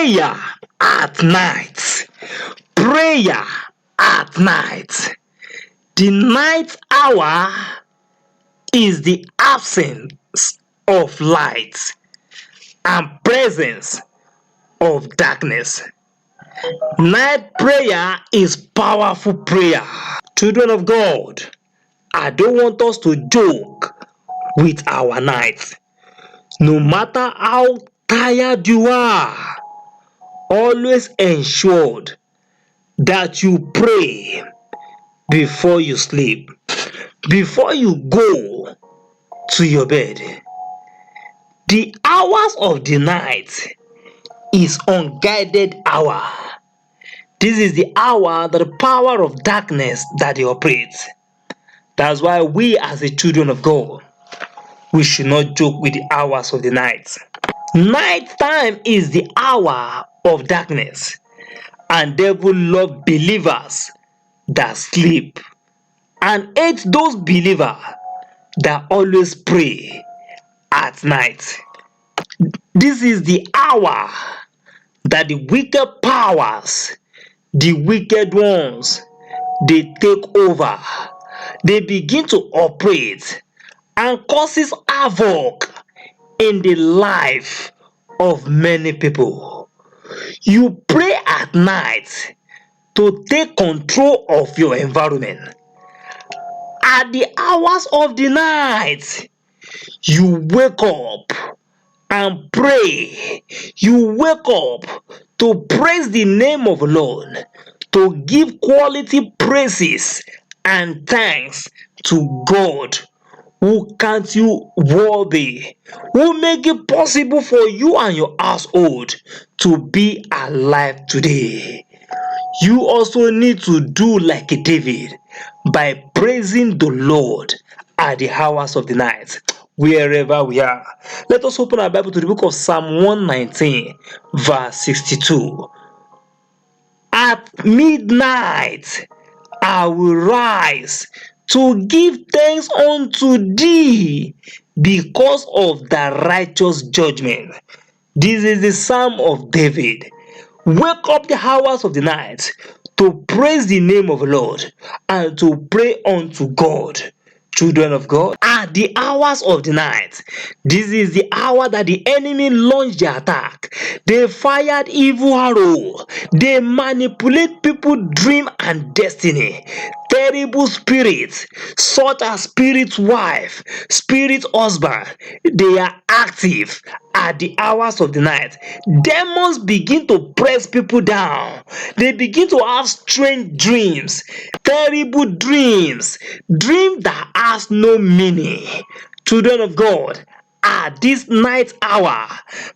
Prayer at night. Prayer at night. The night hour is the absence of light and presence of darkness. Night prayer is powerful prayer. Children of God, I don't want us to joke with our night. No matter how tired you are, always ensure that you pray before you sleep, before you go to your bed. The hours of the night is unguided hour. This is the hour that the power of darkness that they operate. That's why we as the children of God, we should not joke with the hours of the night. Night time is the hour of darkness, and devil love believers that sleep and hate those believers that always pray at night. This is the hour that the wicked powers, the wicked ones, they take over. They begin to operate and causes havoc in the life of many people. You pray at night to take control of your environment. At the hours of the night, you wake up and pray. You wake up to praise the name of the Lord, to give quality praises and thanks to God who count you worthy, who make it possible for you and your household to be alive today. You also need to do like David by praising the Lord at the hours of the night, wherever we are. Let us open our Bible to the book of Psalm 119, verse 62. At midnight I will rise to give thanks unto thee because of thy righteous judgment. This is the Psalm of David. Wake up the hours of the night to praise the name of the Lord and to pray unto God. Children of God, at the hours of the night, this is the hour that the enemy launched the attack. They fired evil arrow. They manipulate people's dream and destiny. Terrible spirits, such as spirit wife, spirit husband, they are active at the hours of the night. Demons begin to press people down. They begin to have strange dreams, terrible dreams, dreams that has no meaning. Children of God, at this night hour,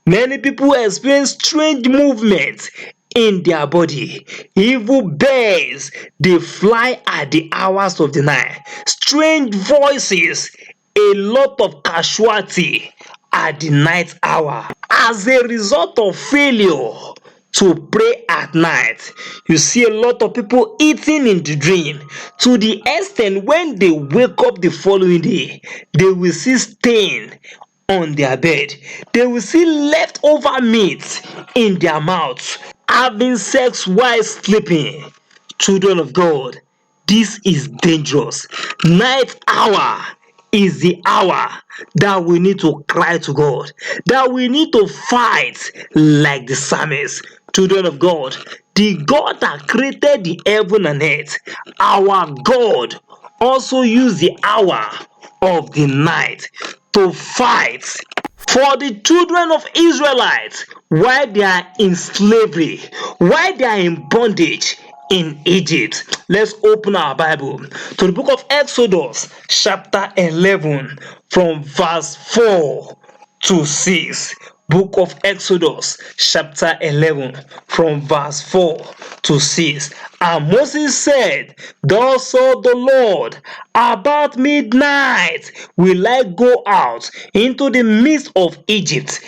many people experience strange movements in their body. Evil birds, they fly at the hours of the night. Strange voices, a lot of casualty at the night hour. As a result of failure to pray at night, you see a lot of people eating in the dream, to the extent when they wake up the following day, they will see stain on their bed. They will see leftover meat in their mouths, having sex while sleeping. Children of God, this is dangerous. Night hour is the hour that we need to cry to God, that we need to fight like the psalmist. Children of God, the God that created the heaven and earth, our God also used the hour of the night to fight for the children of Israelites while they are in slavery, while they are in bondage in Egypt. Let's open our Bible to the book of Exodus, chapter 11, from verse 4 to 6. Book of Exodus, chapter 11, from verse 4 to 6. And Moses said, thus said the Lord, about midnight will I go out into the midst of Egypt,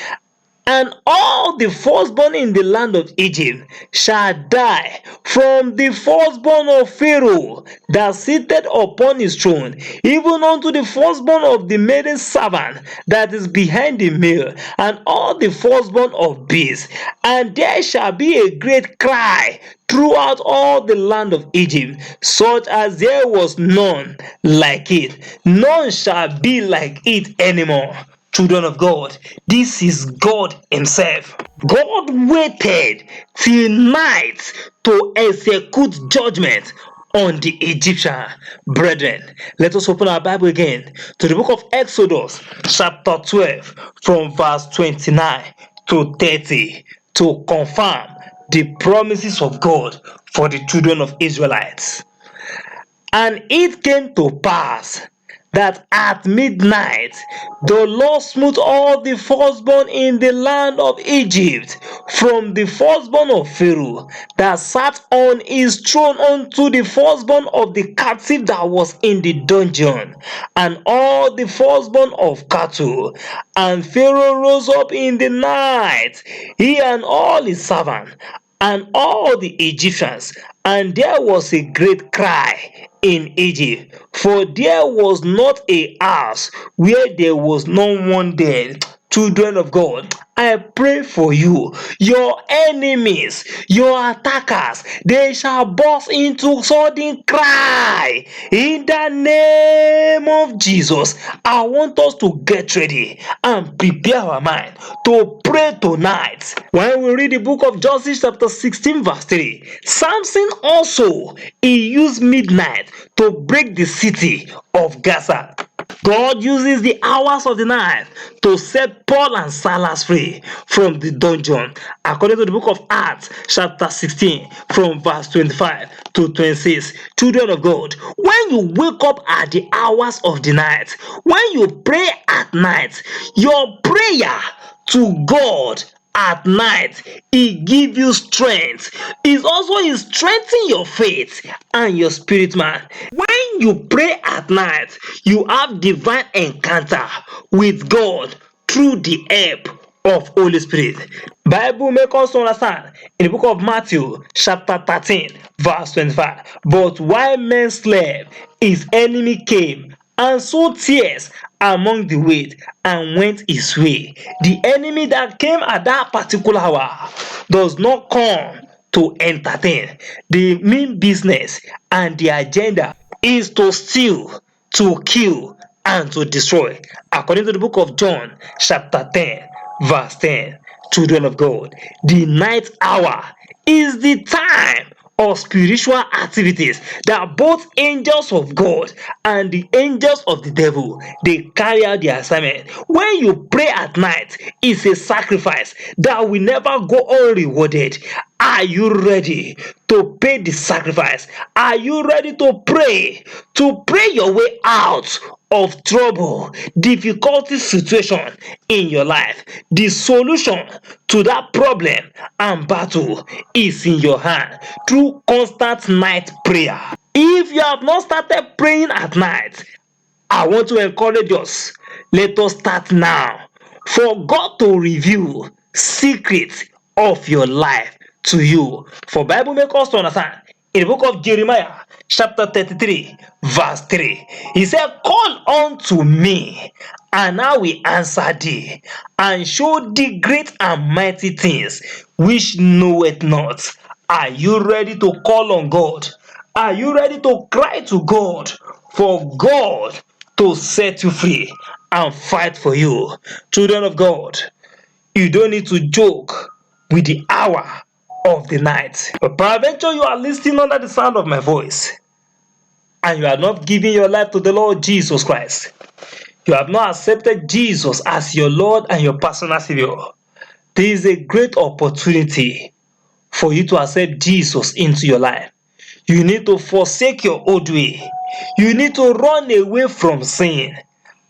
And all the firstborn in the land of Egypt shall die, from the firstborn of Pharaoh that sitteth upon his throne, even unto the firstborn of the maiden servant that is behind the mill, and all the firstborn of beasts. And there shall be a great cry throughout all the land of Egypt, such as there was none like it. None shall be like it anymore. Children of God, this is God Himself. God waited till night to execute judgment on the Egyptian. Brethren, let us open our Bible again to the book of Exodus, chapter 12, from verse 29 to 30, to confirm the promises of God for the children of Israelites. And it came to pass that at midnight the Lord smote all the firstborn in the land of Egypt, from the firstborn of Pharaoh that sat on his throne unto the firstborn of the captive that was in the dungeon, and all the firstborn of cattle. And Pharaoh rose up in the night, he and all his servants, and all the Egyptians, and there was a great cry in Egypt, for there was not a house where there was no one dead. Children of God, I pray for you. Your enemies, your attackers, they shall burst into sudden cry in the name of Jesus. I want us to get ready and prepare our mind to pray tonight. When we read the book of Judges chapter 16 verse 3, Samson also, he used midnight to break the city of Gaza. God uses the hours of the night to set Paul and Silas free from the dungeon, according to the book of Acts, chapter 16, from verse 25 to 26. Children of God, when you wake up at the hours of the night, when you pray at night, your prayer to God at night, He give you strength. It also strengthen your faith and your spirit man. When you pray at night, you have divine encounter with God through the help of Holy Spirit. Bible make us understand in the book of Matthew chapter 13 verse 25. But while men slept, his enemy came and sowed tears among the wheat and went his way. The enemy that came at that particular hour does not come to entertain. The main business and the agenda is to steal, to kill, and to destroy. According to the book of John, chapter 10, verse 10. Children of God, the night hour is the time of spiritual activities that both angels of God and the angels of the devil, they carry out their assignment. When you pray at night, it's a sacrifice that will never go unrewarded. Are you ready to pay the sacrifice? Are you ready to pray your way out of trouble, difficulty situation in your life? The solution to that problem and battle is in your hand through constant night prayer. If you have not started praying at night, I want to encourage us. Let us start now for God to reveal secrets of your life to you. For Bible make us to understand in the book of Jeremiah chapter 33 verse 3, he said, call unto me and I will answer thee and show thee great and mighty things which knoweth not. Are you ready to call on God? Are you ready to cry to God for God to set you free and fight for you? Children of God, you don't need to joke with the hour of the night. But peradventure you are listening under the sound of my voice and you are not giving your life to the Lord Jesus Christ. You have not accepted Jesus as your Lord and your personal Savior. There is a great opportunity for you to accept Jesus into your life. You need to forsake your old way. You need to run away from sin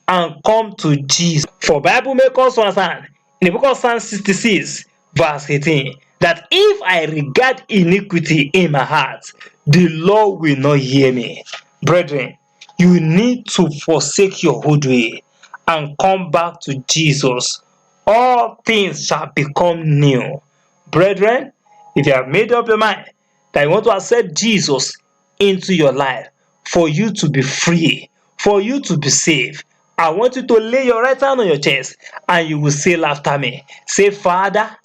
and come to Jesus. For Bible make us understand in the book of Psalm 66 verse 18 that if I regard iniquity in my heart, the Lord will not hear me. Brethren, you need to forsake your old way and come back to Jesus all things shall become new. Brethren, if you have made up your mind that you want to accept Jesus into your life, for you to be free, for you to be saved, I want you to lay your right hand on your chest and you will say after me. Say, Father,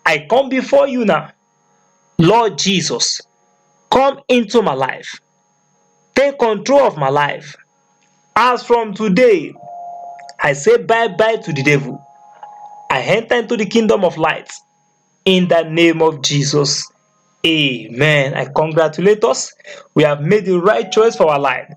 I come before you now. Lord Jesus, come into my life. Take control of my life. As from today, I say bye-bye to the devil. I enter into the kingdom of light. In the name of Jesus. Amen. I congratulate us. We have made the right choice for our life.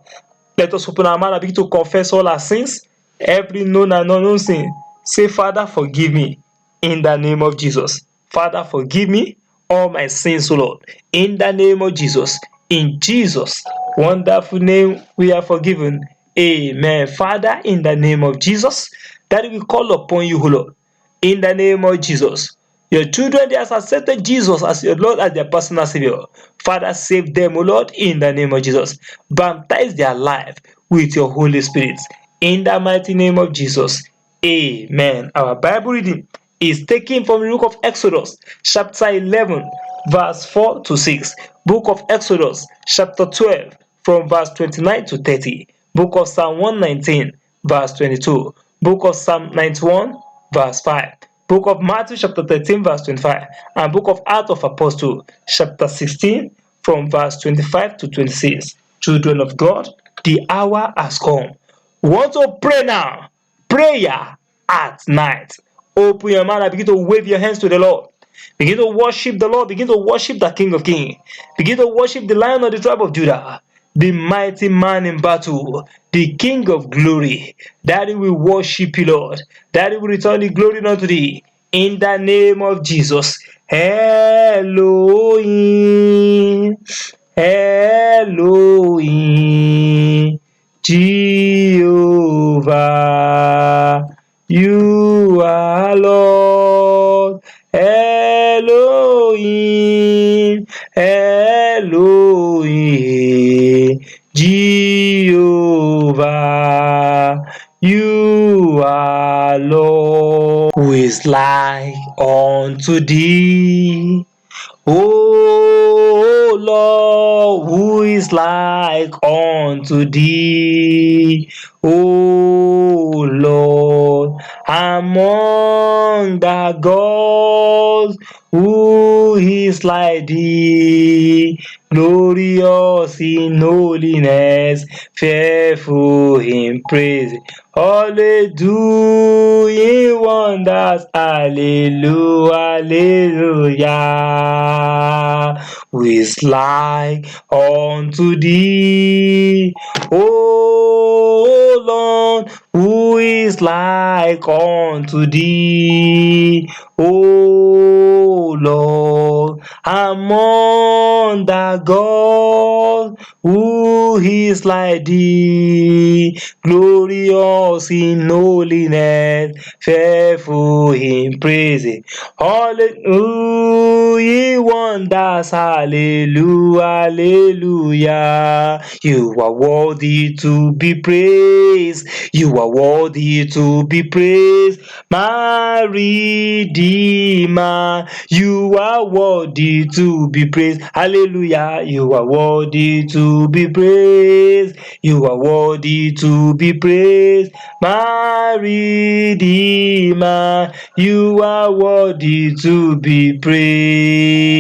Let us open our mouth and begin to confess all our sins, every known and unknown sin. Say, Father, forgive me in the name of Jesus. Father, forgive me all my sins, O Lord, in the name of Jesus. In Jesus' wonderful name, we are forgiven. Amen. Father, in the name of Jesus, that we call upon you, O Lord, in the name of Jesus. Your children, they have accepted Jesus as your Lord, as their personal Savior. Father, save them, O Lord, in the name of Jesus. Baptize their life with your Holy Spirit. In the mighty name of Jesus. Amen. Our Bible reading is taken from the book of Exodus, chapter 11, verse 4 to 6. Book of Exodus, chapter 12, from verse 29 to 30. Book of Psalm 119, verse 22. Book of Psalm 91, verse 5. Book of Matthew chapter 13 verse 25 and Book of Acts of Apostles chapter 16 from verse 25 to 26. Children of God, the hour has come. We want to pray now. Prayer at night. Open your mouth and begin to wave your hands to the Lord. Begin to worship the Lord. Begin to worship the King of Kings. Begin to worship the Lion of the tribe of Judah, the mighty man in battle, the King of glory. Daddy, we worship you, Lord. Daddy, we return the glory unto thee. In the name of Jesus. Elohim. Elohim. Jehovah. You are Lord. Elohim. Elohim. Jehovah. You are Lord. Who is like unto thee? O Lord, who is like unto thee? O Lord, among the gods, who is like thee? Glorious in holiness, fearful in praise, always doing wonders. Hallelujah, hallelujah. Who is like unto thee? O Lord, who is like unto thee? O Lord, among the gods, who is like thee? Glorious in holiness, fearful in praise, hallelujah, wonders, hallelujah, hallelujah. You are worthy to be praised. You are worthy to be praised, my Redeemer. You are worthy to be praised. Hallelujah. You are worthy to be praised. You are worthy to be praised, my Redeemer. You are worthy to be praised.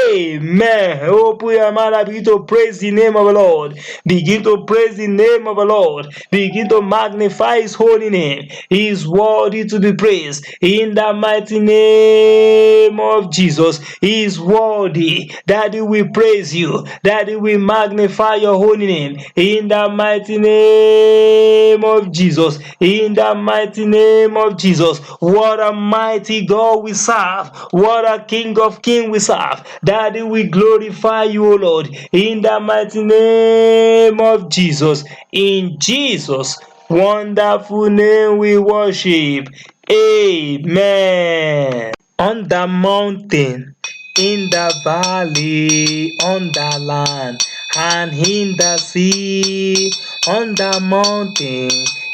Amen. Open your mouth and begin to praise the name of the Lord. Begin to praise the name of the Lord. Begin to magnify his holy name. He is worthy to be praised. In the mighty name of Jesus, he is worthy. Daddy, we praise you. Daddy, we magnify your holy name. In the mighty name of Jesus. In the mighty name of Jesus. What a mighty God we serve. What a King of Kings we serve. Daddy, we glorify you, O Lord, in the mighty name of Jesus. In Jesus' wonderful name we worship. Amen. On the mountain, in the valley, on the land, and in the sea, on the mountain,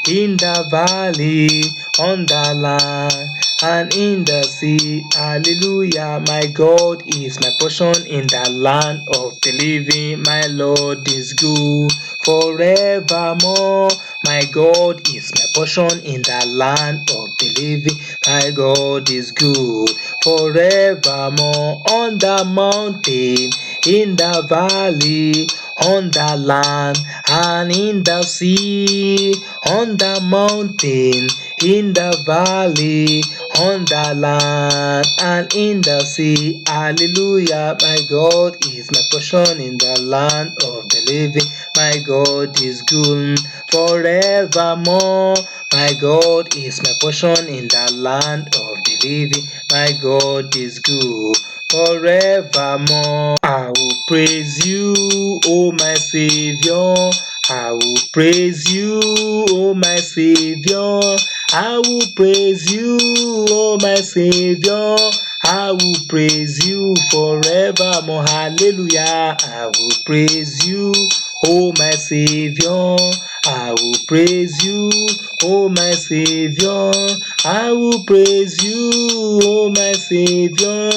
in the valley, on the land and in the sea. Hallelujah. My God is my portion in the land of the living. My Lord is good forevermore. My God is my portion in the land of the living. My God is good forevermore. On the mountain, in the valley, on the land and in the sea, on the mountain, in the valley, on the land and in the sea. Hallelujah. My God is my portion in the land of the living. My God is good forevermore. My God is my portion in the land of the living. My God is good forevermore. I will praise you, O my Savior. I will praise you, O my Savior. I will praise you, O my Savior. I will praise you forevermore. Hallelujah. I will praise you, O my Savior. I will praise you, O my Savior. I will praise you, O my Savior.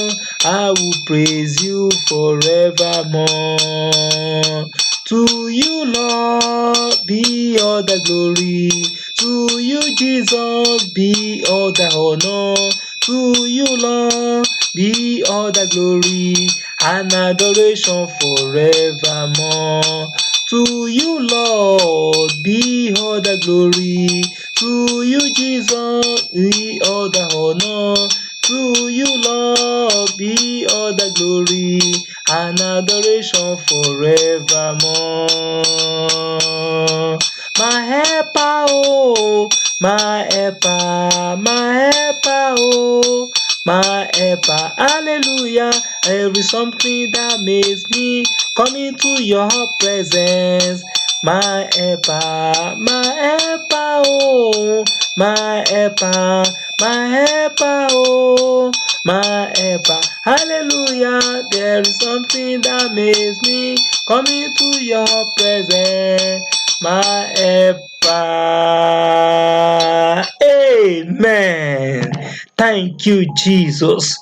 I will praise you forevermore. To you, Lord, be all the glory. To you, Jesus, be all the honor. To you, Lord, be all the glory and adoration forevermore. To you, Lord, be all the glory. To you, Jesus, be all the honor. To you, Lord, be all the glory and adoration forevermore. My helper, oh, my helper, my helper, oh, my helper, hallelujah. There is something that makes me come into your presence. My helper, oh, my helper, my helper, oh, my helper, hallelujah. There is something that makes me come into your presence. My helper, amen. Thank you, Jesus.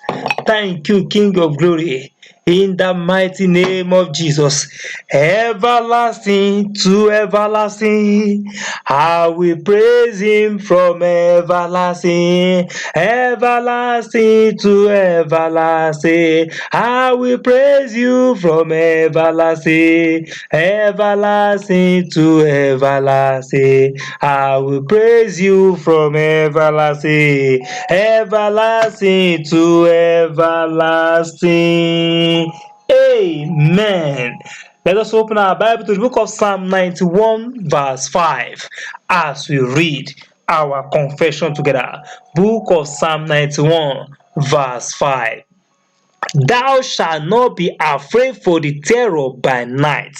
Thank you, King of Glory. In the mighty name of Jesus, everlasting to everlasting, I will praise him from everlasting, everlasting to everlasting. I will praise you from everlasting, everlasting to everlasting. I will praise you from everlasting, everlasting to everlasting. Amen. Let us open our Bible to the book of Psalm 91, verse 5, as we read our confession together. Book of Psalm 91, verse 5. Thou shalt not be afraid for the terror by night,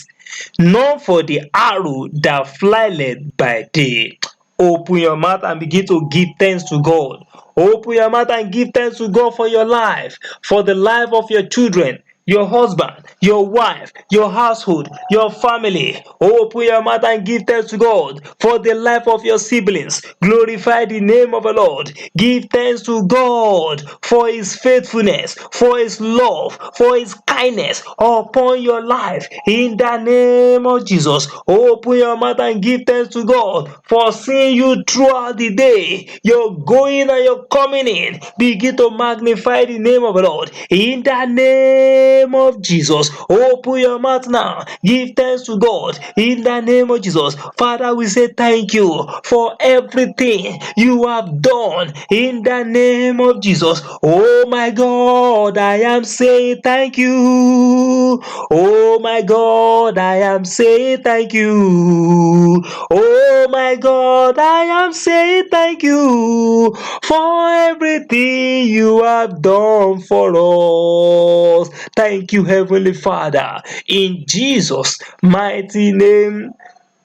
nor for the arrow that flieth by day. Open your mouth and begin to give thanks to God. Open your mouth and give thanks to God for your life, for the life of your children, your husband, your wife, your household, your family. Open your mouth and give thanks to God for the life of your siblings. Glorify the name of the Lord. Give thanks to God for his faithfulness, for his love, for his kindness upon your life. In the name of Jesus, open your mouth and give thanks to God for seeing you throughout the day. You're going and you're coming in. Begin to magnify the name of the Lord. In the name of Jesus, open your mouth now. Give thanks to God. In the name of Jesus, Father, we say thank you for everything you have done. In the name of Jesus, oh my God, I am saying thank you. Oh my God, I am saying thank you. Oh my God, I am saying thank you for everything you have done for us. Thank you, Heavenly Father. In Jesus' mighty name,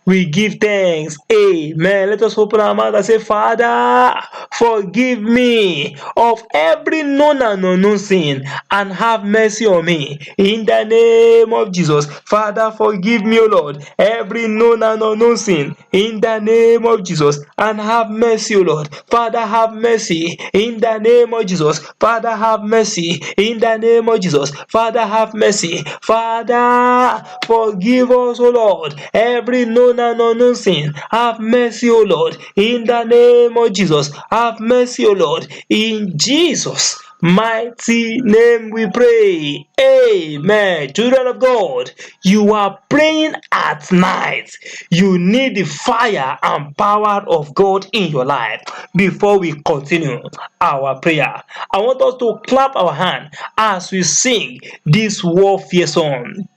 We give thanks. Amen. Let us open our mouth and say, Father, forgive me of every known and unknown sin and have mercy on me. In the name of Jesus. Father, forgive me, O Lord, every known and unknown sin. In the name of Jesus. And have mercy, O Lord. Father, have mercy. In the name of Jesus. Father, have mercy. In the name of Jesus. Father, have mercy. Father, forgive us, O Lord, every known and unknown sin. Have mercy, O Lord, in the name of Jesus. Have mercy, O Lord, in Jesus' mighty name we pray. Amen. Children of God, you are praying at night. You need the fire and power of God in your life. Before we continue our prayer, I want us to clap our hand as we sing this warfare song.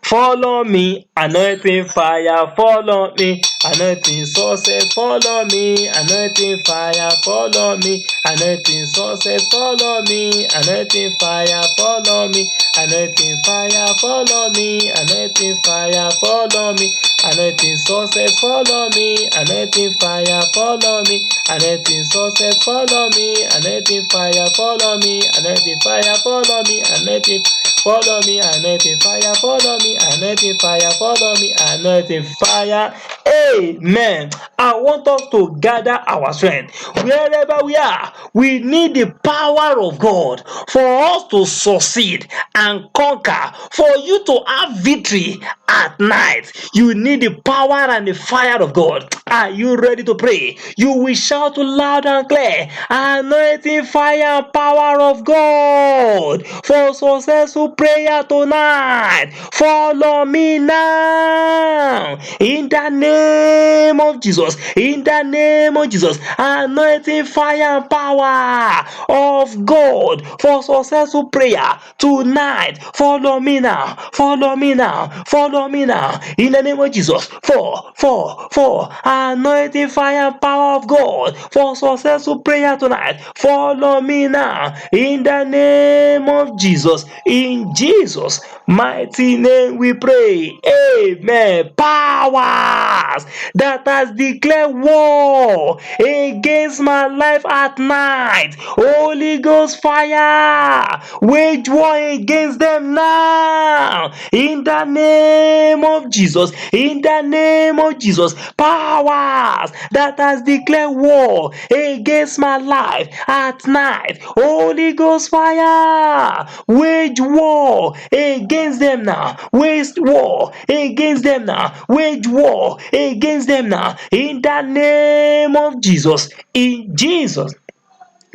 Follow me, anointing fire, follow me, anointing success, follow me, anointing fire, follow me, anointing success, follow me, anointing fire, follow me, anointing fire, follow me, anointing fire, follow me, anointing success, follow me, anointing fire, follow me, anointing success, follow me, anointing fire, follow me, anointing fire, follow me, anointing follow me, anointing fire, follow me, anointing fire, follow me, anointing fire. Amen. I want us to gather our strength. Wherever we are, we need the power of God for us to succeed and conquer. For you to have victory at night, you need the power and the fire of God. Are you ready to pray? You will shout loud and clear, anointing fire and power of God for successful prayer tonight. Follow me now in the name of Jesus. In the name of Jesus, anointing fire and power of God for successful prayer tonight. Follow me now. Follow me now. Follow me now. In the name of Jesus. For anointing fire and power of God for successful prayer tonight. Follow me now. In the name of Jesus. In Jesus' mighty name we pray. Amen. Powers that has declared war against my life at night. Holy Ghost fire. Wage war against them now. In the name of Jesus. In the name of Jesus. Powers that has declared war against my life at night. Holy Ghost fire. Wage war against them now. Wage war against them now. Wage war against them now. In the name of Jesus. In Jesus'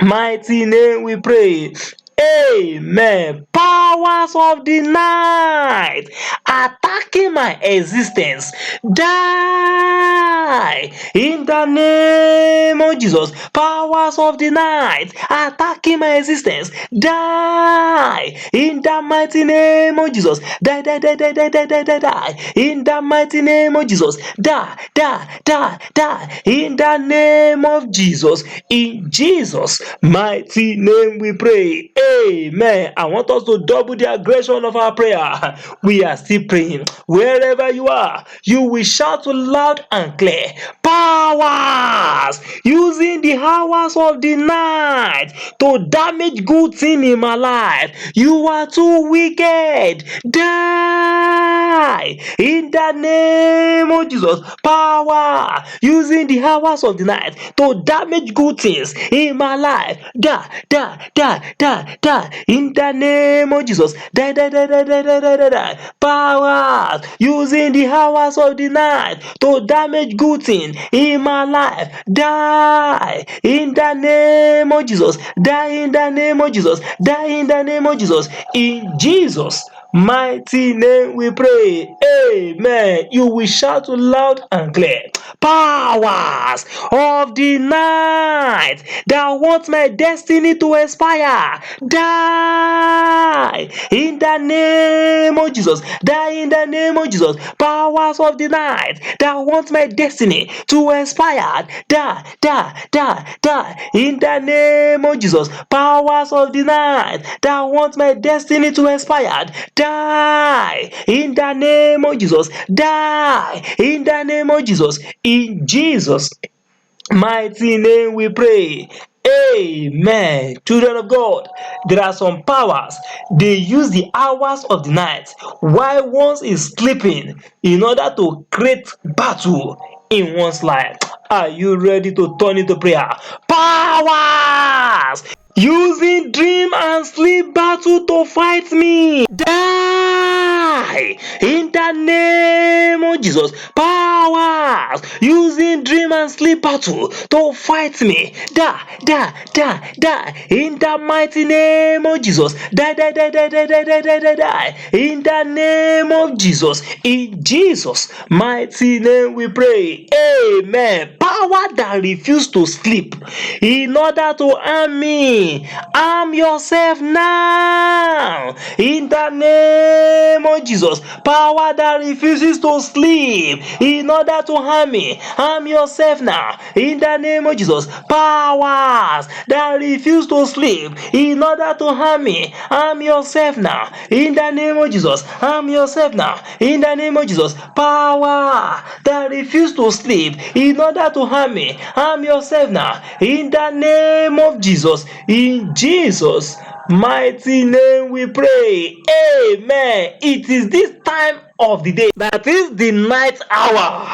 mighty name we pray. Amen. Powers of the night attacking my existence, die in the name of Jesus. Powers of the night attacking my existence, die in the mighty name of Jesus. Die, die, die, die, die, die, die, die, die in the mighty name of Jesus. Die, die, die, die in the name of Jesus. In Jesus' mighty name we pray. Amen. I want us to double the aggression of our prayer. We are still praying. Wherever you are, you will shout loud and clear. Powers using the hours of the night to damage good thing in my life. You are too wicked. Die in the name of Jesus. Power using the hours of the night to damage good things in my life. Die, die, die, die, die in the name of Jesus. Die, die, die, die, die, die, die, die, die. Powers using the hours of the night to damage good things in my life. Die in the name of Jesus. Die in the name of Jesus. Die in the name of Jesus. In Jesus' mighty name we pray. Amen. You will shout loud and clear. Powers of the night that want my destiny to expire, die die in the name of Jesus. Die in the name of Jesus. Powers of the night that want my destiny to expire. Die, die, die, die in the name of Jesus. Powers of the night that want my destiny to expire. Die in the name of Jesus. Die in the name of Jesus. In Jesus' mighty name we pray. Amen. Children of God, there are some powers. They use the hours of the night while one is sleeping in order to create battle in one's life. Are you ready to turn into prayer? Powers using dream and sleep battle to fight me. Die in the name of Jesus. Powers using dream and sleep battle to fight me. Die, die, die, die in the mighty name of Jesus. Die, die, die, die, die, die, die, die, die, die in the name of Jesus. In Jesus' mighty name we pray. Amen. Power that refuse to sleep in order to harm me. Arm yourself now in the name of Jesus. Power that refuses to sleep in order to harm me. Arm yourself now in the name of Jesus. Powers that refuse to sleep in order to harm me. Arm yourself now in the name of Jesus. Arm yourself now in the name of Jesus. Power that refuse to sleep in order to harm me. Arm yourself now in the name of Jesus. In Jesus' mighty name we pray. Amen. It is this time of the day, that is the night hour.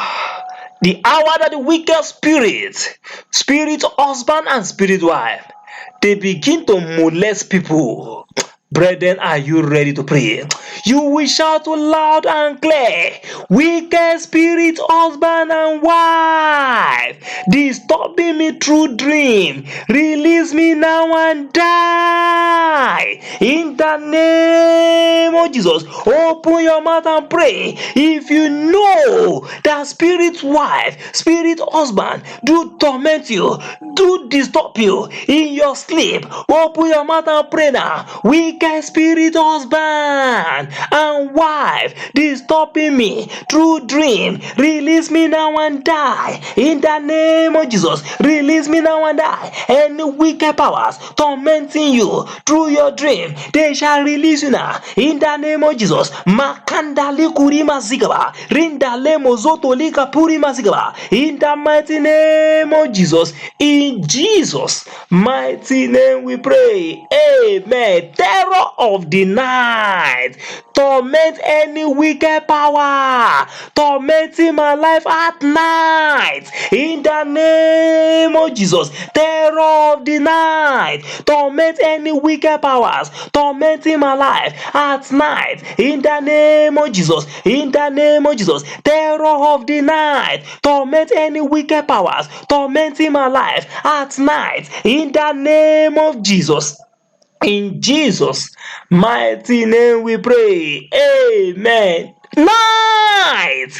The hour that the wicked spirit husband and spirit wife, they begin to molest people. Brethren, are you ready to pray? You will shout loud and clear. Wicked spirit, husband and wife, disturbing me through dream, release me now and die. In the name of Jesus, open your mouth and pray. If you know that spirit wife, spirit husband do torment you, do disturb you in your sleep, open your mouth and pray now. Wicked spirit husband and wife disturbing me through dream, release me now and die. In the name of Jesus, release me now and die. Any wicked powers tormenting you through your dream, they shall release you now. In the name of Jesus. Makandali kurima zigaba, rindale mozoto lika purima zigaba. In the mighty name of Jesus. In Jesus' mighty name we pray. Amen. Terror of the night, torment any wicked power tormenting my life at night. In the name of Jesus. Terror of the night, torment any wicked powers tormenting my life at night. In the name of Jesus. In the name of Jesus. Terror of the night, torment any wicked powers tormenting my life at night. In the name of Jesus. In Jesus' mighty name we pray. Amen. Night,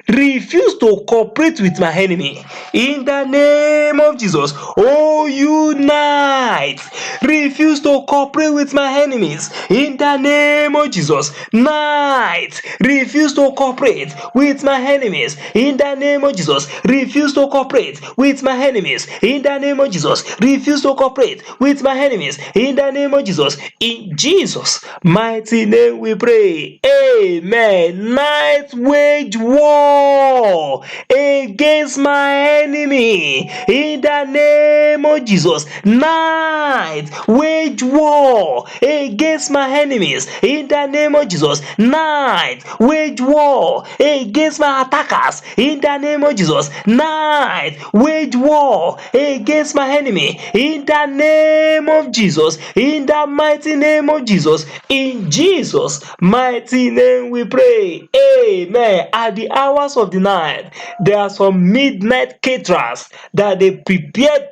refuse to cooperate with my enemy. In the name of Jesus. Oh, you night, refuse to cooperate with my enemies. In the name of Jesus. Night, refuse to cooperate with my enemies. In the name of Jesus. Refuse to cooperate with my enemies. In the name of Jesus. Refuse to cooperate with my enemies. In the name of Jesus. In Jesus' mighty name we pray. Amen. Night, wage war against my enemy. In the name of Jesus. Night, wage war against my enemies. In the name of Jesus. Night, wage war against my attackers. In the name of Jesus. Night, wage war against my enemy. In the name of Jesus. In the mighty name of Jesus. In Jesus' mighty name we pray. Amen. At the hours of the night, there are some midnight caterers that they prepared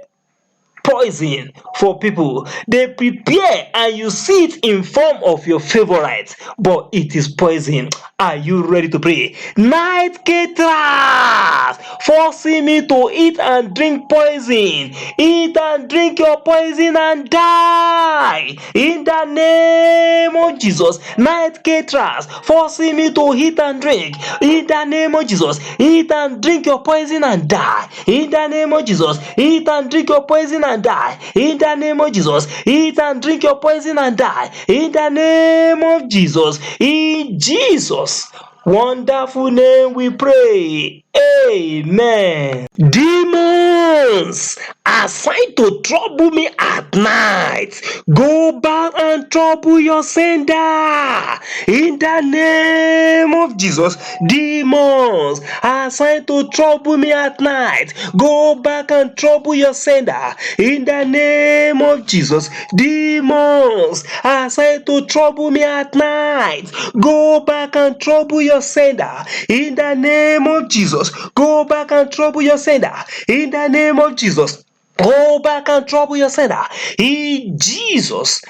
poison for people. They prepare and you see it in form of your favorite, but it is poison. Are you ready to pray? Night caterers forcing me to eat and drink poison. Eat and drink your poison and die in the name of Jesus. Night caterers forcing me to eat and drink in the name of Jesus. Eat and drink your poison and die in the name of Jesus. Eat and drink your poison and die in the name of Jesus. Eat and drink your poison and die in the name of Jesus. In Jesus' wonderful name we pray. Amen. Demons assigned to trouble me at night, go back and trouble your sender in the name of Jesus. Demons assigned to trouble me at night, go back and trouble your sender in the name of Jesus. Demons assigned to trouble me at night, go back and trouble your sender in the name of Jesus. Go back and trouble your sender in the name of Jesus. Go back and trouble your sender in Jesus'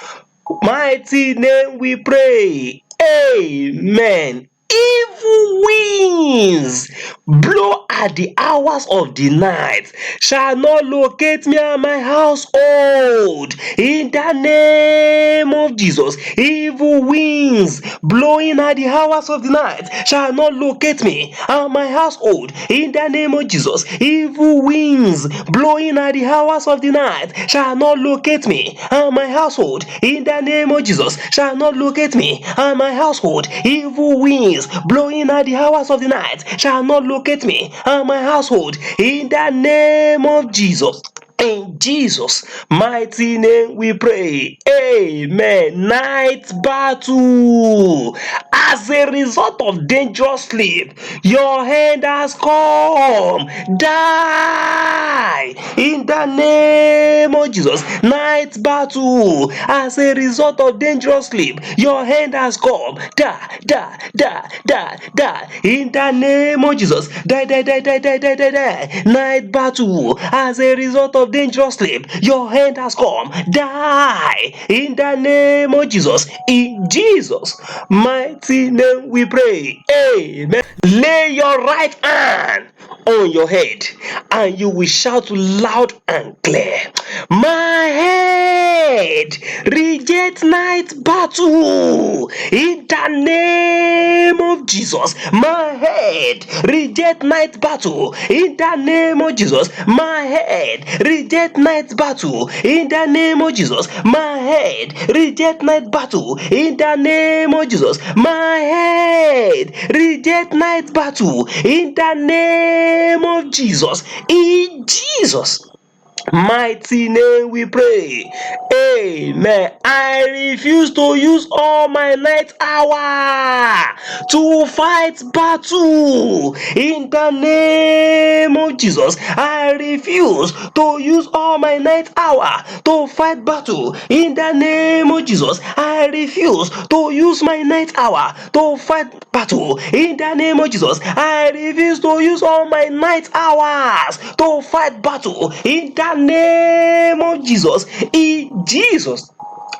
mighty name we pray. Amen. Evil winds blow at the hours of the night shall not locate me and my household in the name of Jesus. Evil winds blowing at the hours of the night shall not locate me and my household in the name of Jesus. Evil winds blowing at the hours of the night shall not locate me and my household in the name of Jesus. Shall not locate me and my household. Evil winds blowing at the hours of the night shall not locate me and my household in the name of Jesus. In Jesus' mighty name we pray. Amen. Night battle. As a result of dangerous sleep, your hand has come. Die in the name of Jesus. Night battle. As a result of dangerous sleep, your hand has come. Die, die, die, die, die in the name of Jesus. Die, die, die, die, die, die, die, die. Night battle. As a result of dangerous sleep, your hand has come. Die in the name of Jesus. In Jesus' mighty name we pray. Amen. Lay your right hand on your head and you will shout loud and clear. My head reject night battle in the name of Jesus. My head reject night battle in the name of Jesus. My head reject night battle in the name of Jesus. My head reject night battle in the name of Jesus. My head reject night battle in the name of Jesus. In Jesus' mighty name we pray. Amen. I refuse to use all my night hour to fight battle in the name of Jesus. I refuse to use all my night hour to fight battle in the name of Jesus. I refuse to use my night hour to fight battle in the name of Jesus. I refuse to use all my night hours to fight battle in the name of Jesus. In Jesus'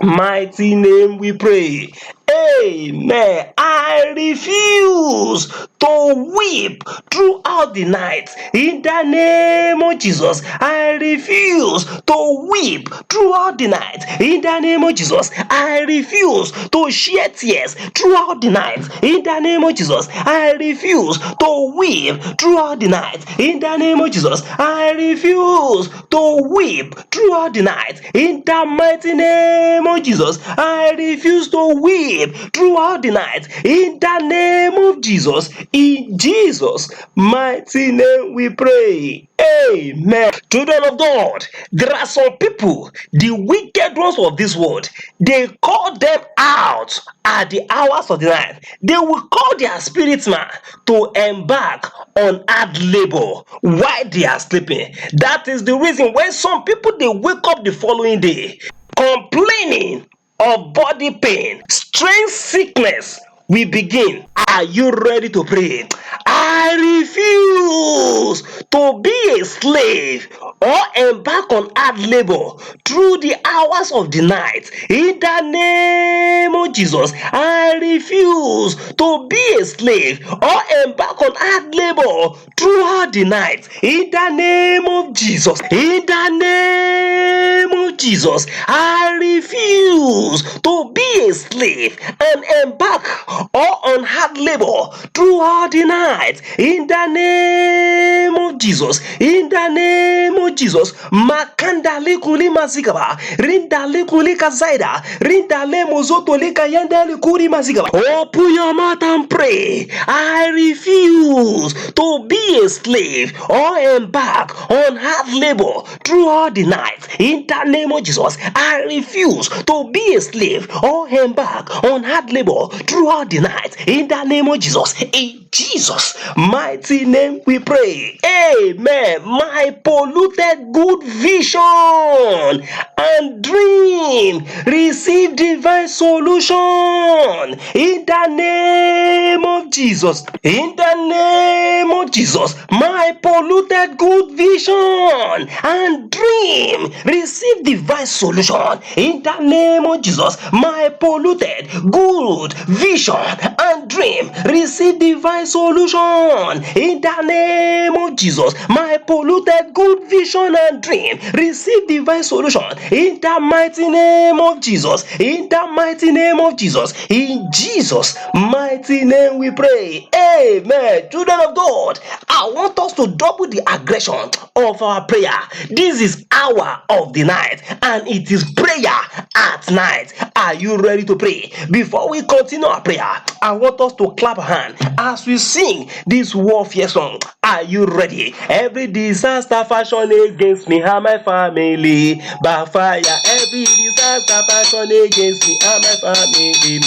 mighty name we pray. Amen. I refuse to weep throughout the night in the name of Jesus. I refuse to weep throughout the night in the name of Jesus. I refuse to shed tears throughout the night in the name of Jesus. I refuse to weep throughout the night in the name of Jesus. I refuse to weep throughout the night in the mighty name of Jesus. I refuse to weep throughout the night in the name of Jesus. In Jesus' mighty name we pray. Amen. Children of God, there are some people, the wicked ones of this world, they call them out at the hours of the night. They will call their spirit man to embark on hard labor while they are sleeping. That is the reason why some people they wake up the following day complaining of body pain, strange sickness, we begin. Are you ready to pray? I refuse to be a slave or embark on hard labor through the hours of the night. In the name of Jesus, I refuse to be a slave or embark on hard labor throughout the night. In the name of Jesus, in the name of Jesus, I refuse to be a slave and embark or on hard labor throughout the night. In the name of Jesus, in the name of Jesus, makanda lekuli mazigaba, rinda lekuli kazaida, rinda le mozoto leka yanda lekuri mazigaba. Open your mouth and pray. I refuse to be a slave or embark on hard labor throughout the night. In the name of Jesus, I refuse to be a slave or embark on hard labor throughout the night. In the name of Jesus, in Jesus' mighty name we pray. Amen. My polluted good vision and dream receive divine solution in the name of Jesus. In the name of Jesus, my polluted good vision and dream receive divine solution in the name of Jesus. My polluted good vision and dream receive divine solution in the name of Jesus. My polluted good vision and dream receive divine solution in the mighty name of Jesus. In the mighty name of Jesus. In Jesus' mighty name we pray. Amen. Children of God, I want us to double the aggression of our prayer. This is hour of the night and it is prayer at night. Are you ready to pray? Before we continue our prayer, I want us to clap a hand as we sing this warfare song. Are you ready? Every disaster fashion against me and my family, by fire. Every disaster fashion against me and my family,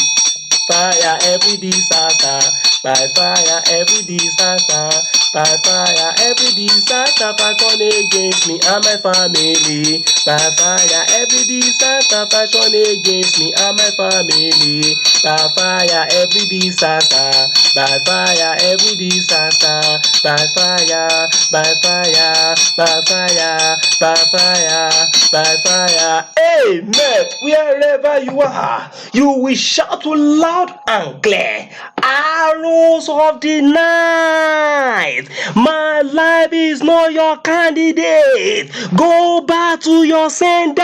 fire. Every disaster, by fire. Every disaster, by fire. Every disaster fashion against me and my family, by fire. Every disaster fashion against me and my family, by fire. Every disaster, by fire. Every disaster, by fire, by fire, by fire, by fire, by fire. Amen. Wherever you are, you will shout loud and clear. Arrows of the night, my life is not your candidate. Go back to your sender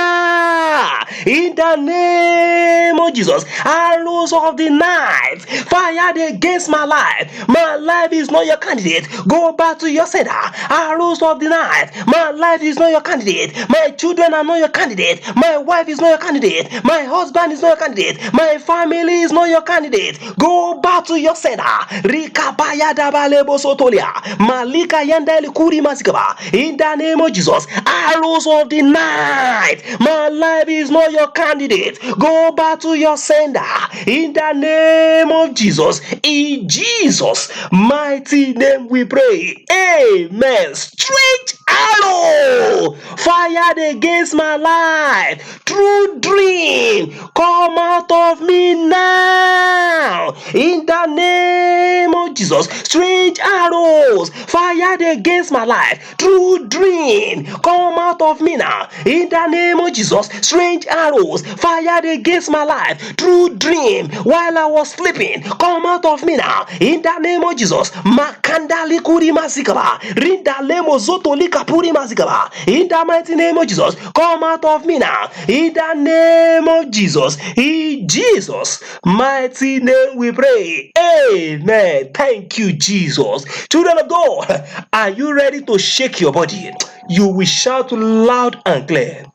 in the name of Jesus. Arrows of the night fired against my life. My life is not your candidate. Go back to your sender. Arrows of the night, my life is not your candidate. My children are not your candidate. My wife is not your candidate. My husband is not your candidate. My family is not your candidate. Go back to your sender. Rikabaya dabalebo sotolia. Malika yandeli kuri masikaba. In the name of Jesus. Arrows of the night, my life is not your candidate. Go back to your sender. In the name of Jesus. In Jesus' mighty name we pray. Amen. Strange arrow fired against my life through dream, come out of me now in the name of Jesus. Strange arrows fired against my life through dream, come out of me now in the name of Jesus. Strange arrows fired against my life through dream while I was sleeping, come out of me now in the name of Jesus. Makanda likuri mazikaba, rinda lemo zoto likapuri mazikaba. In the mighty name of Jesus, come out of me now in the name of Jesus. In Jesus' mighty name we pray. Amen. Thank you, Jesus. Children of God, are you ready to shake your body? You will shout loud and clear.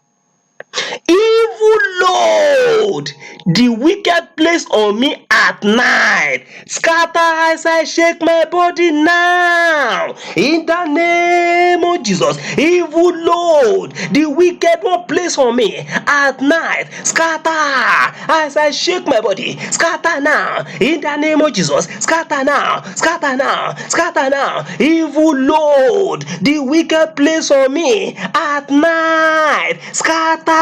Evil Lord, the wicked place on me at night, scatter as I shake my body now in the name of Jesus. Evil Lord, the wicked one place on me at night, scatter as I shake my body. Scatter now in the name of Jesus. Scatter now, scatter now, scatter now. Evil Lord, the wicked place on me at night, scatter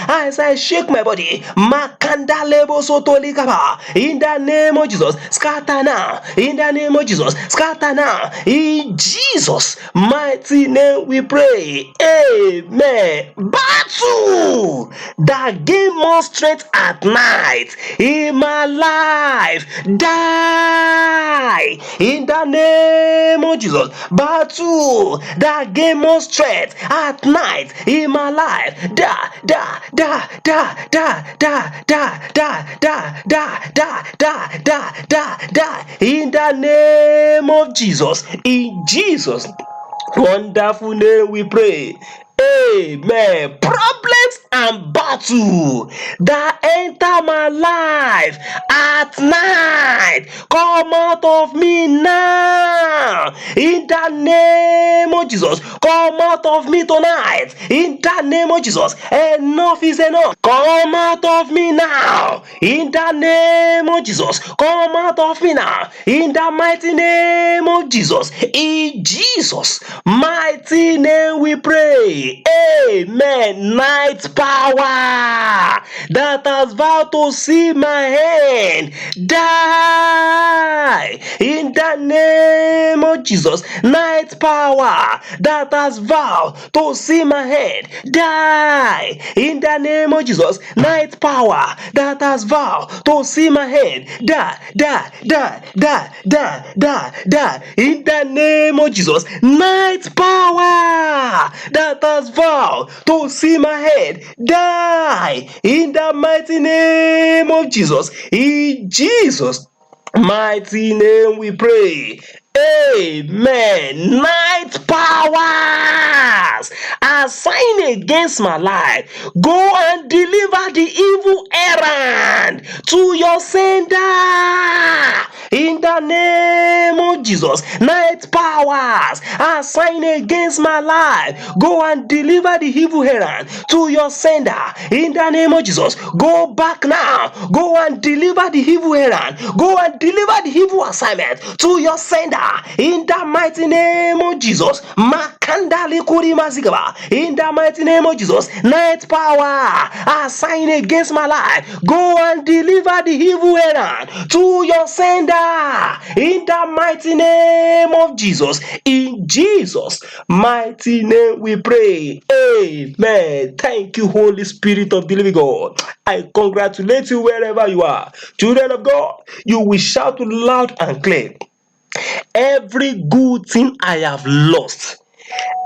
As I shake my body, Makanda lebo sotolikaba. In the name of Jesus, scatter now. In the name of Jesus, scatter now. In Jesus' mighty name we pray. Amen. Battle that gain more strength at night in my life, die in the name of Jesus. Battle that gain more strength at night in my life, die, die, die, die, die, die, die, die, die, die, die, die, die, die, die, in the name of Jesus. In Jesus' wonderful name we pray. Amen. Problems and battle that enter my life at night, come out of me now. In the name of Jesus, come out of me tonight. In the name of Jesus, enough is enough. Come out of me now. In the name of Jesus, come out of me now. In the mighty name of Jesus. In Jesus' mighty name we pray. Amen. Night power that has vowed to see my hand die in the name of Jesus. Night power that has vowed to see my head die in the name of Jesus. Night power that has vowed to see my head die, die, die, die, die, die, die in the name of Jesus. Night power that has vowed to see my head die in the mighty name of Jesus. In Jesus' mighty name we pray. Amen. Night powers assigned against my life, go and deliver the evil errand to your sender in the name of Jesus. Night powers assigned against my life, go and deliver the evil errand to your sender in the name of Jesus. Go back now, go and deliver the evil errand, go and deliver the evil assignment to your sender in the mighty name of Jesus. Makandali Kurimazigaba. In the mighty name of Jesus. Night power assigned against my life, go and deliver the evil errand to your sender in the mighty name of Jesus. In Jesus' mighty name we pray. Amen. Thank you, Holy Spirit of the living God. I congratulate you wherever you are. Children of God, you will shout loud and clear. Every good thing I have lost,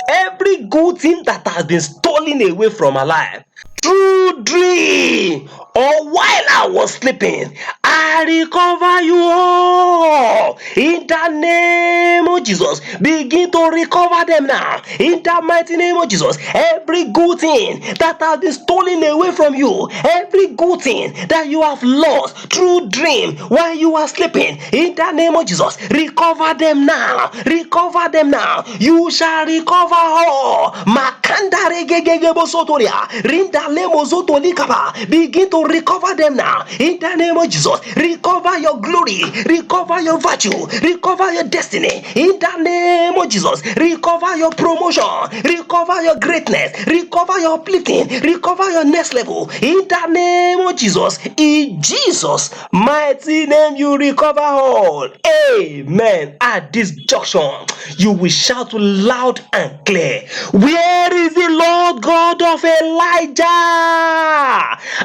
every good thing that has been stolen away from my life through dream or while I was sleeping, I recover you all in the name of Jesus. Begin to recover them now in the mighty name of Jesus. Every good thing that has been stolen away from you, every good thing that you have lost through dream while you are sleeping, in the name of Jesus, recover them now. Recover them now. You shall recover all. Makanda regegegebo sotoria. Rinda lemo zotoli kaba. Begin to recover them now in the name of Jesus. Recover your glory, recover your virtue, recover your destiny in the name of Jesus. Recover your promotion, recover your greatness, recover your uplifting, recover your next level in the name of Jesus. In Jesus' mighty name you recover all. Amen. At this junction you will shout loud and clear, where is the Lord God of Elijah?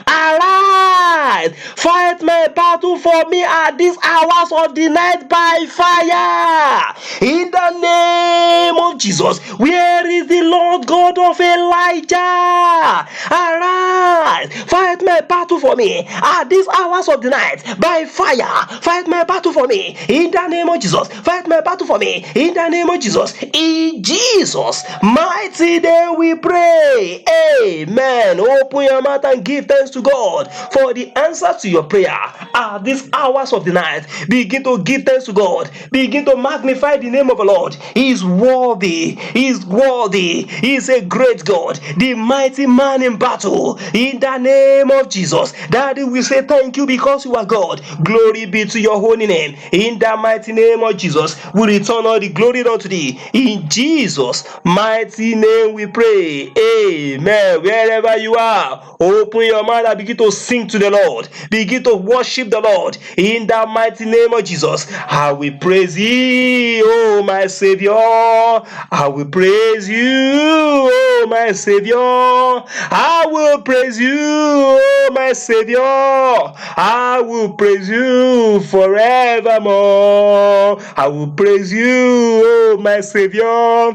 Arise, fight my battle for me at these hours of the night by fire. In the name of Jesus, where is the Lord God of Elijah? Arise, fight my battle for me at these hours of the night by fire. Fight my battle for me in the name of Jesus. Fight my battle for me in the name of Jesus. In Jesus' mighty name we pray. Amen. Open your mouth and give thanks to God for the answer to your prayer at these hours of the night. Begin to give thanks to God. Begin to magnify the name of the Lord. He is worthy. He is worthy. He is a great God, the mighty man in battle. In the name of Jesus, Daddy, we say thank you because you are God. Glory be to your holy name. In the mighty name of Jesus, we return all the glory unto thee. In Jesus' mighty name we pray. Amen. Wherever you are, open your mouth and begin to sing to the Lord. Begin to worship the Lord. In the mighty name of Jesus, I will praise thee, oh my Savior. I will praise you, oh my Savior. I will praise you, oh my Savior. I will praise you forevermore. I will praise you, oh my Savior.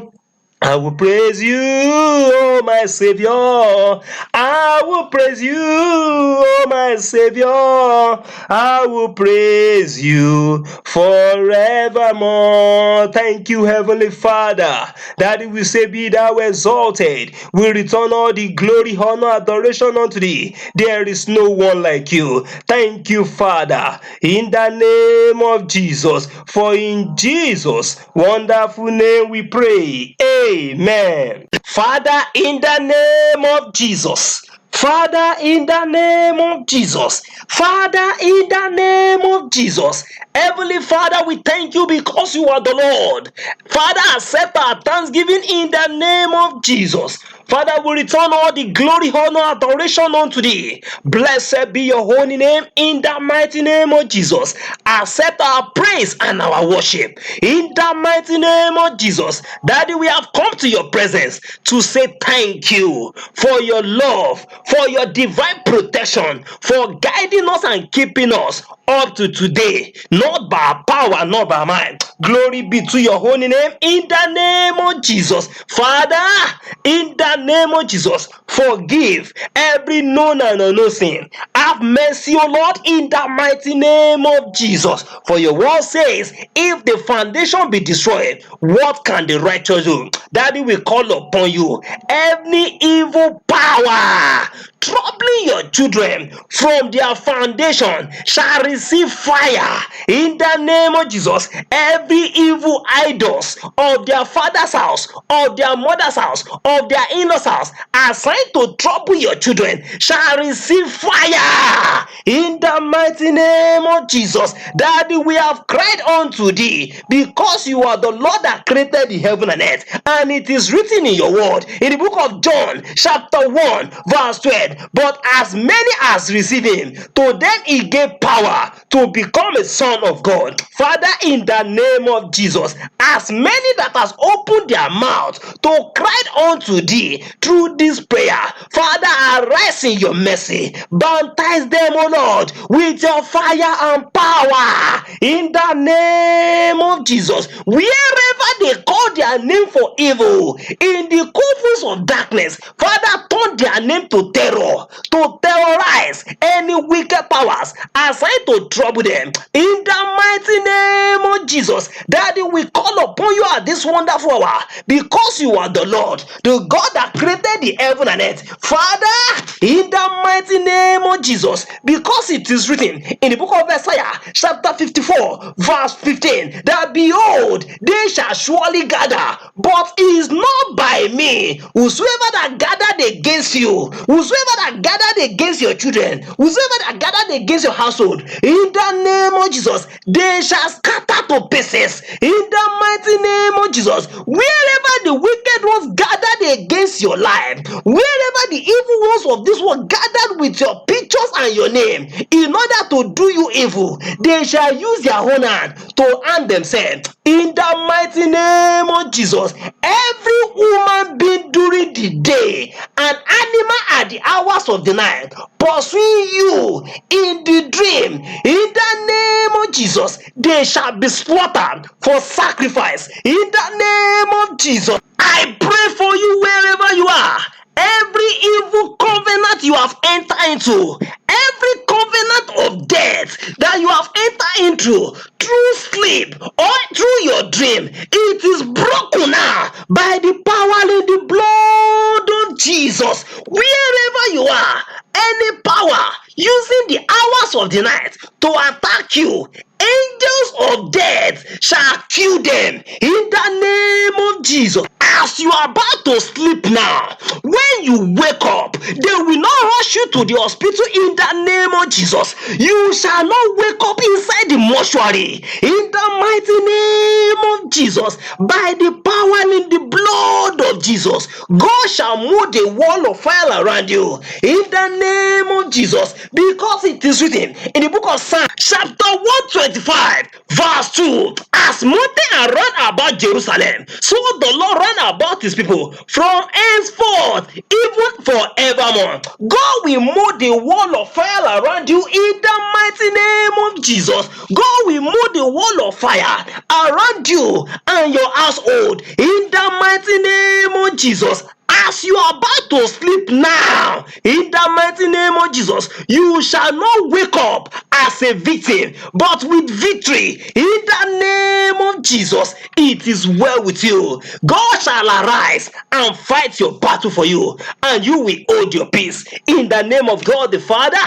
I will praise you, oh my Savior. I will praise you, oh my Savior. I will praise you forevermore. Thank you, Heavenly Father. Daddy, we say, be thou exalted. We return all the glory, honor, adoration unto thee. There is no one like you. Thank you, Father, in the name of Jesus. For in Jesus' wonderful name we pray. Amen. Father, in the name of Jesus. Father, in the name of Jesus. Father, in the name of Jesus. Heavenly Father, we thank you because you are the Lord. Father, accept our thanksgiving in the name of Jesus. Father, we return all the glory, honor, adoration unto thee. Blessed be your holy name in the mighty name of Jesus. Accept our praise and our worship in the mighty name of Jesus. Daddy, we have come to your presence to say thank you for your love, for your divine protection, for guiding us and keeping us up to today, not by power, not by might. Glory be to your holy name in the name of Jesus. Father, in the name of Jesus, forgive every known and unknown sin. Have mercy, O Lord, in the mighty name of Jesus. For your word says, if the foundation be destroyed, what can the righteous do? Daddy, we call upon you. Every evil power troubling your children from their foundation shall receive fire in the name of Jesus. Every evil idols of their father's house, of their mother's house, of their in-laws house assigned to trouble your children shall receive fire in the mighty name of Jesus. Daddy, we have cried unto thee because you are the Lord that created the heaven and earth, and it is written in your word in the book of John chapter 1 verse 12. But as many as receive him, to them he gave power to become a son of God. Father, in the name of Jesus, as many that has opened their mouth to cry unto thee through this prayer, Father, arise in your mercy. Baptize them, O Lord, with your fire and power in the name of Jesus. Wherever they call their name for evil, in the covens of darkness, Father, turn their name to terror, to terrorize any wicked powers assigned to trouble them. In the mighty name of Jesus, Daddy, we call upon you at this wonderful hour because you are the Lord, the God that created the heaven and earth. Father, in the mighty name of Jesus, because it is written in the book of Isaiah, chapter 54, verse 15, that behold, they shall surely gather, but it is not by me. Whosoever that gathered against you, whosoever that gathered against your children, whosoever that gathered against your household, in the name of Jesus, they shall scatter to pieces. In the mighty name of Jesus, wherever the wicked ones gathered against your life, wherever the evil ones of this world gathered with your pictures and your name in order to do you evil, they shall use their own hand to hand themselves. In the mighty name of Jesus, every woman being during the day, an animal at the hours of the night, pursuing you in the dream, in the name of Jesus, they shall be slaughtered for sacrifice. In the name of Jesus, I pray for you wherever you are. Every evil covenant you have entered into, every covenant of death that you have entered into through sleep or through your dream, it is broken now by the power in the blood of Jesus. Wherever you are, any power using the hours of the night to attack you, angels of death shall kill them in the name of Jesus. As you are about to sleep now, when you wake up, they will not rush you to the hospital in the name of Jesus. You shall not wake up inside the mortuary in the mighty name of Jesus. By the power in the blood of Jesus, God shall move the wall of fire around you in the name of Jesus, because it is written in the book of Psalms chapter 125 verse 2, as mountain and run about Jerusalem, so the Lord ran about his people from henceforth even forevermore. God will move the wall of fire around you in the mighty name of Jesus. God will move the wall of fire around you and your household in the mighty name of Jesus. As you are about to sleep now, in the mighty name of Jesus, you shall not wake up as a victim, but with victory. In the name of Jesus, it is well with you. God shall arise and fight your battle for you, and you will hold your peace. In the name of God the Father,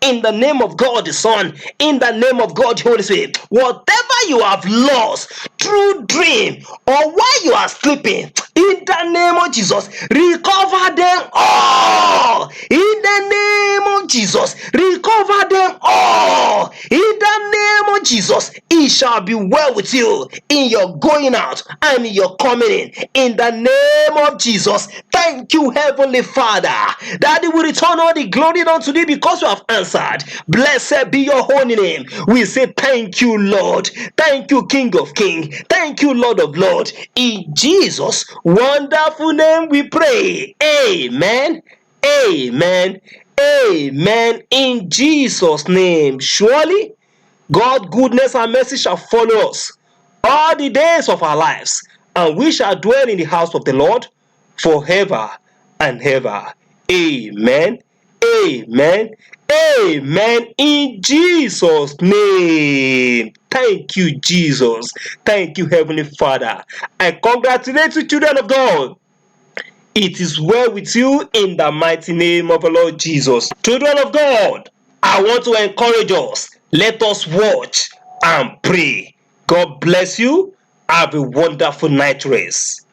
in the name of God the Son, in the name of God the Holy Spirit, whatever you have lost through dream or while you are sleeping, in the name of Jesus, recover them all. In the name of Jesus, recover them all. In the name of Jesus, it shall be well with you in your going out and in your coming in. In the name of Jesus, thank you, Heavenly Father, that it will return all the glory unto thee because you have answered. Blessed be your holy name. We say thank you, Lord. Thank you, King of Kings. Thank you, Lord of Lords. In Jesus' wonderful name we pray. Amen. Amen. Amen. In Jesus' name. Surely God's goodness and mercy shall follow us all the days of our lives, and we shall dwell in the house of the Lord forever and ever. Amen. Amen. Amen. In Jesus' name. Thank you, Jesus. Thank you, Heavenly Father. I congratulate you, children of God. It is well with you in the mighty name of the Lord Jesus. Children of God, I want to encourage us. Let us watch and pray. God bless you. Have a wonderful night rest.